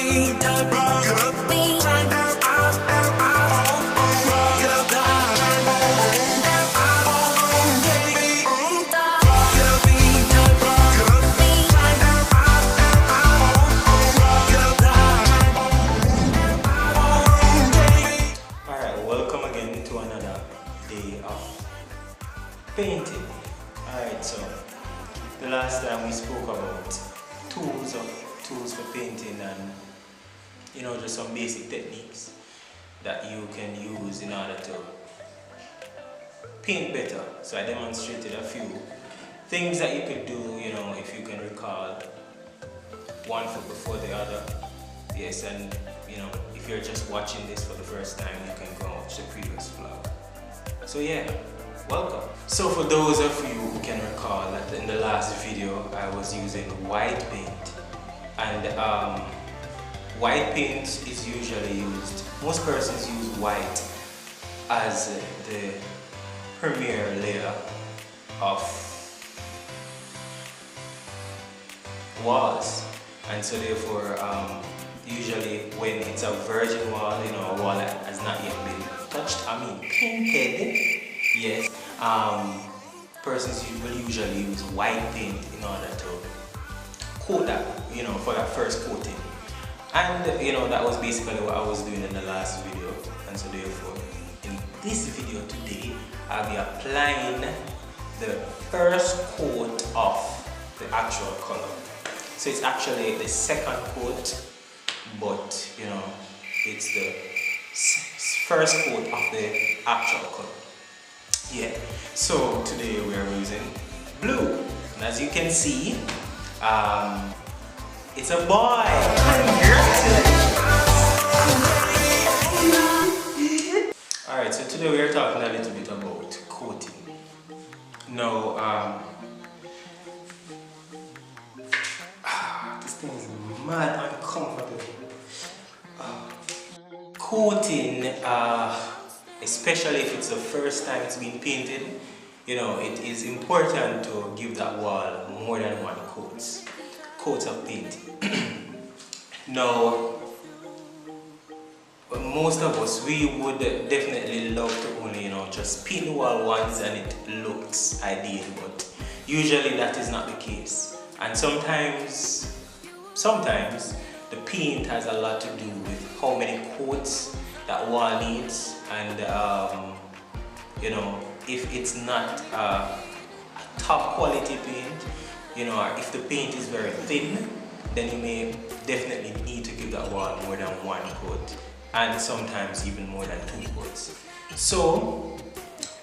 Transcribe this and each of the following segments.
Welcome again to another day of painting. Alright, so the last time we spoke about tools for painting and just some basic techniques that you can use in order to paint better. So I demonstrated a few things that you could do, if you can recall, one foot before the other. Yes, and if you're just watching this for the first time, you can go watch the previous vlog. So yeah, welcome. So for those of you who can recall that in the last video I was using white paint, and white paint is usually used, most persons use white as the premier layer of walls, and so therefore usually when it's a virgin wall, a wall that has not yet been touched, painted, yes, persons will usually use white paint in order to coat that, for that first coating. And that was basically what I was doing in the last video, and so therefore in this video today I'll be applying the first coat of the actual color. So it's actually the second coat, but it's the first coat of the actual color. Yeah, so today we are using blue, and as you can see, it's a boy. Alright, so today we are talking a little bit about coating. Now, this thing is mad uncomfortable. Coating, especially if it's the first time it's been painted, it is important to give that wall more than one coats of painting. Now, most of us, we would definitely love to only just paint the wall once and it looks ideal, but usually that is not the case. And sometimes the paint has a lot to do with how many coats that wall needs, and if it's not a top quality paint, or if the paint is very thin, then you may definitely need to give that wall more than one coat, and sometimes even more than 2 coats. So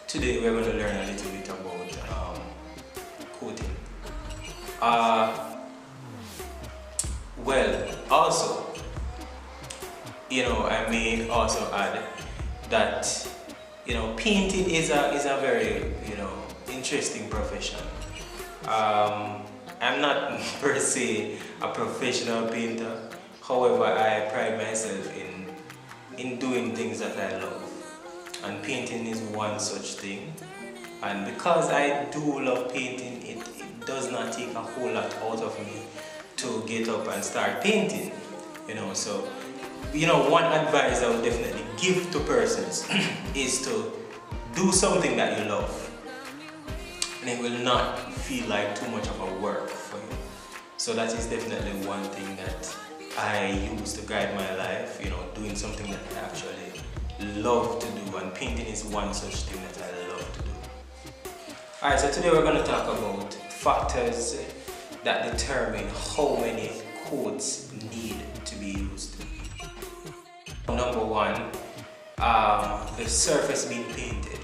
today we're going to learn a little bit about coating. Well, also, I may also add that painting is a very interesting profession. I'm not per se a professional painter. However, I pride myself in doing things that I love, and painting is one such thing. And because I do love painting, it does not take a whole lot out of me to get up and start painting, so one advice I would definitely give to persons is to do something that you love, and it will not feel like too much of a work for you. So that is definitely one thing that I use to guide my life, doing something that I actually love to do, and painting is one such thing that I love to do. Alright, so today we're going to talk about factors that determine how many coats need to be used. Number one, the surface being painted.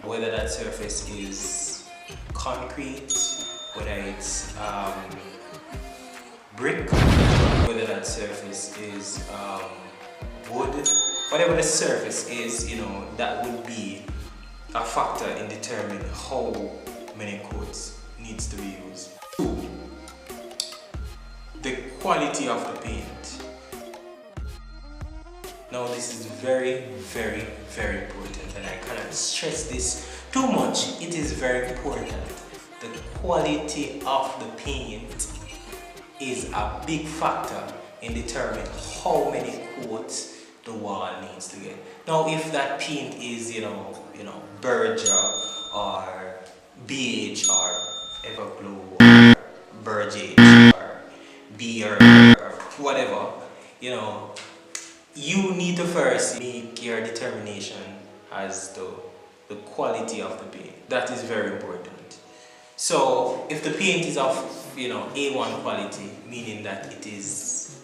Whether that surface is concrete, whether it's brick, whether that surface is wood, whatever the surface is, that would be a factor in determining how many coats needs to be used. Two, the quality of the paint. Now this is very, very, very important, and I cannot stress this too much. It is very important. The quality of the paint is a big factor in determining how many coats the wall needs to get. Now, if that paint is, Berger or BH or Everglow or Burgage or Beer or whatever, you need to first make your determination as to the quality of the paint. That is very important. So if the paint is of A1 quality, meaning that it is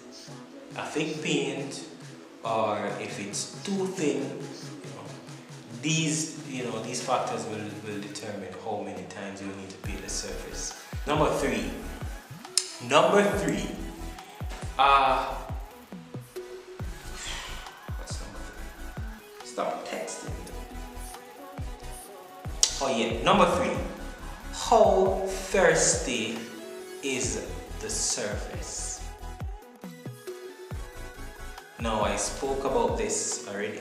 a thick paint, or if it's too thin, these factors will determine how many times you need to paint the surface. Number three, what's number three? Stop texting. Oh yeah, number three. How thirsty is the surface? Now, I spoke about this already.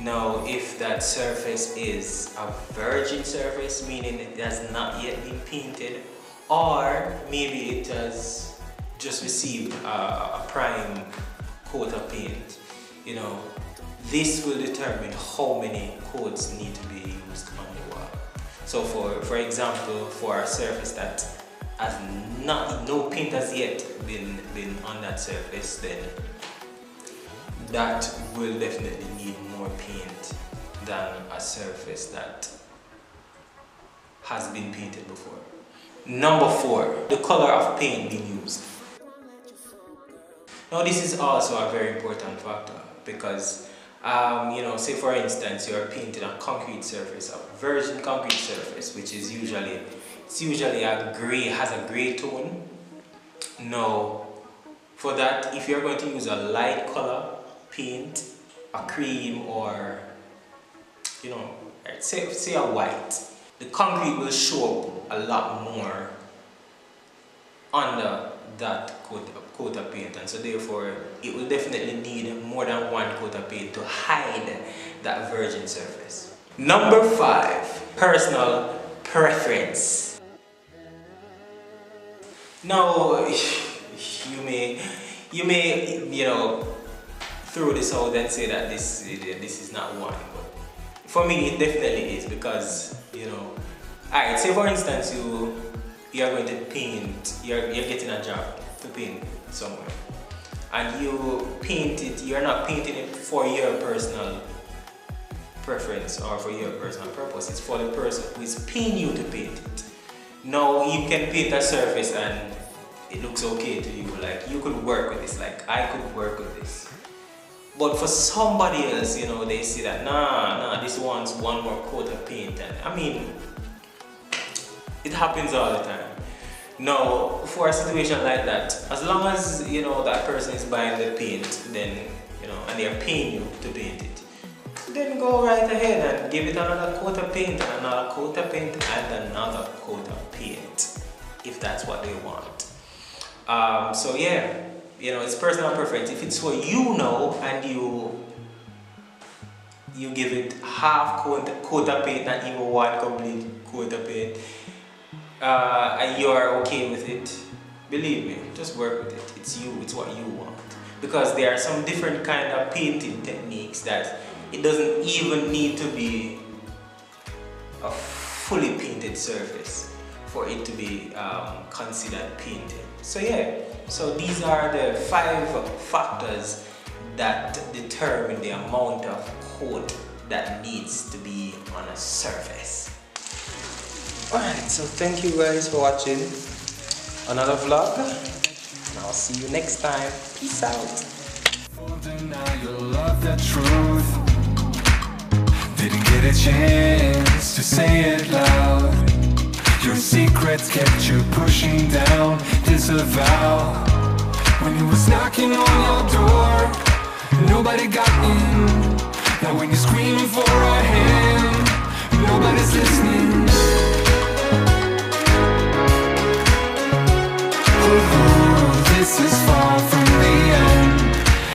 Now, if that surface is a virgin surface, meaning it has not yet been painted, or maybe it has just received a prime coat of paint, this will determine how many coats need to be used on the wall. So for example, for a surface that has no paint has yet been on that surface, then that will definitely need more paint than a surface that has been painted before. Number four, the color of paint being used. Now, this is also a very important factor because say for instance you're painting a concrete surface, a virgin concrete surface, which is usually has a gray tone. Now, for that, if you're going to use a light color paint, a cream, or say a white, the concrete will show up a lot more under that coat of paint, and so therefore it will definitely need more than one coat of paint to hide that virgin surface. Number five, personal preference. Now, you may throw this out and say that this is not one, but for me it definitely is, because alright, say for instance you are going to paint, you're getting a job to paint somewhere, and you paint it, you're not painting it for your personal preference or for your personal purpose, it's for the person who is paying you to paint it. Now, you can paint a surface and it looks okay to you, like you could work with this, like I could work with this. But for somebody else, they see that nah, this wants one more coat of paint, and I mean, it happens all the time. Now, for a situation like that, as long as that person is buying the paint, then and they are paying you to paint it, then go right ahead and give it another coat of paint, and another coat of paint, and another coat of paint, if that's what they want. So yeah, it's personal preference. If it's what and you give it half coat of paint, not even one complete coat of paint, and you are okay with it, believe me, just work with it. It's you, it's what you want. Because there are some different kind of painting techniques that it doesn't even need to be a fully painted surface for it to be considered painted. So yeah, so these are the 5 factors that determine the amount of coat that needs to be on a surface. Alright, so thank you guys for watching another vlog, and I'll see you next time. Peace out. Didn't get a chance to say it loud. Your secrets kept you pushing down, disavow. When you was knocking on your door, nobody got in. Now when you're screaming for a hand, nobody's listening.